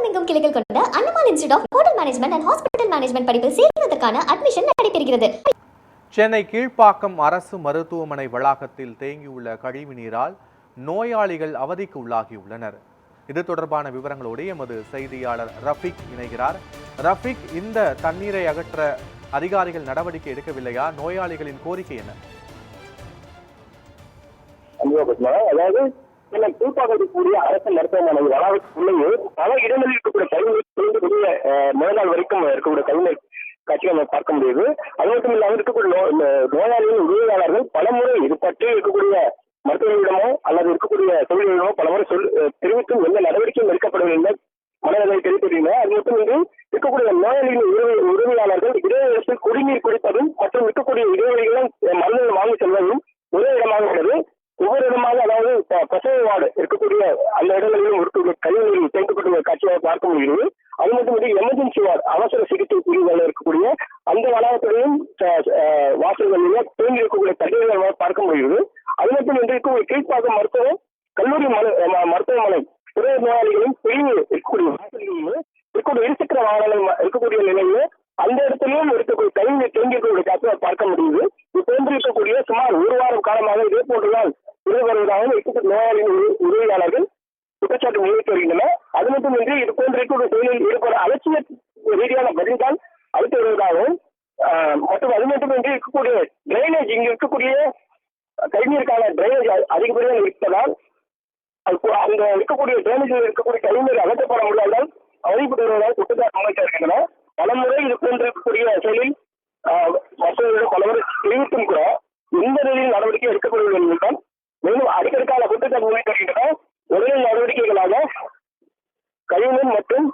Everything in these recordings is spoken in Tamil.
தமிழகமெங்கும் கிளைகள் கொண்ட Annamal institute of hotel management and hospital management படிப்பில் சேர்வதற்கான அட்மிஷன் நடைபெறுகிறது. சென்னை கீழ்ப்பாக்கம் அரசு மருத்துவமனை வளாகத்தில் தேங்கியுள்ள கழிவு நீரால் நோயாளிகள் அவதிக்கு உள்ளாகியுள்ளனர். இது தொடர்பான விவரங்களோடு எமது செய்தியாளர் ரஃபீக் இணைகிறார். ரஃபீக், இந்த தண்ணீரை அகற்ற அதிகாரிகள் நடவடிக்கை எடுக்கவில்லையா? நோயாளிகளின் கோரிக்கை என்ன? அதாவது சென்னை கீழ்ப்பாக்கக்கூடிய அரசு மருத்துவமனை வளாகத்துக்குள்ளேயே பல இடங்களில் இருக்கக்கூடிய கழிவுநீர் மேலாள் வரைக்கும் இருக்கக்கூடிய கழிவுநீர் காட்சியை நம்ம பார்க்க முடியுது. அது மட்டும் இல்லாமல் இருக்கக்கூடிய நோயாளிகளின் உதவியாளர்கள் பலமுறை இது பற்றி இருக்கக்கூடிய மருத்துவர்களிடமோ அல்லது இருக்கக்கூடிய தொழில்களிடமோ பலமுறை தெரிவித்தும் எந்த நடவடிக்கையும் எடுக்கப்படவில்லை, மனநிலை தெரிவித்துள்ளனர். அது மட்டுமின்றி இருக்கக்கூடிய நோயாளிகளின் உதவியாளர்கள் இடைவெளியில் குடிநீர் குடிப்பதும் மற்றும் இருக்கக்கூடிய இடைவெளிகளும் மருந்துகள் வாங்கி செல்வதும் ஒரே இடமாக உள்ளது. ஒவ்வொரு இடமாக, அதாவது பிரசவ வார்டு இருக்கக்கூடிய அந்த இடங்களிலும் இருக்கக்கூடிய கழிவுநீர் தேக்கப்பட்டுள்ள காட்சியாக பார்க்க முடிகிறது. அது மட்டுமின்றி எமர்ஜென்சி வார்டு அவசர சிகிச்சை பிரிவுகளில் இருக்கக்கூடிய அந்த வளாகத்திலையும் வாசல்களிலே தேங்கி இருக்கக்கூடிய தண்ணீர்களை பார்க்க முடிகிறது. அது மட்டும் இன்று இருக்கக்கூடிய கீழ்ப்பாக்கம் கல்லூரி மருத்துவமனை புற நோயாளிகளும் பிரிவு இருக்கக்கூடிய வாசல்களிலே இருக்கக்கூடிய இருசக்கர வாகனங்கள் இருக்கக்கூடிய நிலையில அந்த இடத்திலும் இருக்கக்கூடிய கழிவுநீர் தேங்கி இருக்கக்கூடிய காட்சியை பார்க்க முடியுது. இது போன்று இருக்கக்கூடிய சுமார் ஒரு வாரம் காலமாக இதே போன்றுதான் இருந்து வருவதாக இருக்கக்கூடிய நோயாளியின் உதவியாளர்கள் குற்றச்சாட்டு முன்வைத்து வருகின்றனர். அது மட்டுமின்றி இது போன்ற இருக்கக்கூடிய தொழிலில் ஈடுபட அலட்சிய ரீதியான பதில்தான் அளித்து வருவதாகவும் மற்றும் அது மட்டுமின்றி இருக்கக்கூடிய டிரைனேஜ் இங்கு இருக்கக்கூடிய கழிவுநீருக்கான டிரைனேஜ் அதிகப்படியாக இருப்பதால் அங்க இருக்கக்கூடிய டிரைனேஜில் இருக்கக்கூடிய கழிவுநீர் அகற்றப்பட முடியாதால் அவதிப்பட்டு வருவதாக குற்றச்சாட்டு முன்வைத்து வருகின்றனர். பலமுறை இது போன்ற இருக்கக்கூடிய செயலில் மற்றவர்களிடம் பலமுறை தெரிவித்தும் கூட எந்த நிலையில் நடவடிக்கை எடுக்கப்படுவது என்பதுதான் மேலும் அடிக்கடிக்கான குற்றச்சாட்டு முன்வைத்து வருகின்றன. உடனடி நடவடிக்கைகளாக கழிவுநீர் மற்றும்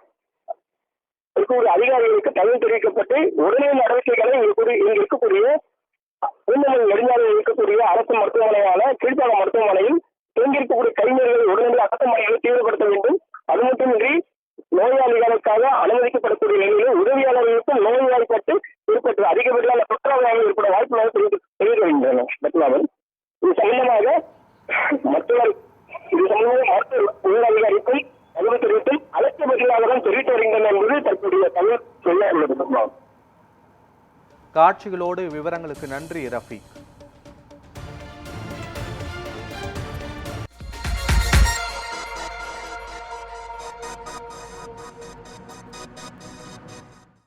இருக்கக்கூடிய அதிகாரிகளுக்கு தகவல் தெரிவிக்கப்பட்டு உடனடி நடவடிக்கைகளை இங்கு இருக்கக்கூடிய நெடுஞ்சாலையில் இருக்கக்கூடிய அரசு மருத்துவமனையான கீழ்ப்பாக்கம் மருத்துவமனையில் தேங்கியிருக்கக்கூடிய கழிவுநீர்களை உடனடி அகற்றும் பணிகளை தீவிரப்படுத்த வேண்டும். அது மட்டுமின்றி நோயாளிகளுக்காக அனுமதிக்கப்படக்கூடிய நிலையில் உதவியாளர்களுக்கும் நோய்வாய்ப்பட்டு ஏற்பட்டு அதிகப்படியான தொற்றாக ஏற்பட வாய்ப்புள்ளதாக தெரிவித்து வருகின்றனர். இது சம்பந்தமாக மருத்துவ அதிகாரிக்கும் தகவல் தெரிவித்தும் அலட்சிய பதிலாக தான் தெரிவித்து வருகின்றனர் என்பது தற்போதைய தகவல் சொல்ல உள்ளது. காட்சிகளோடு விவரங்களுக்கு நன்றி ரஃபீக்.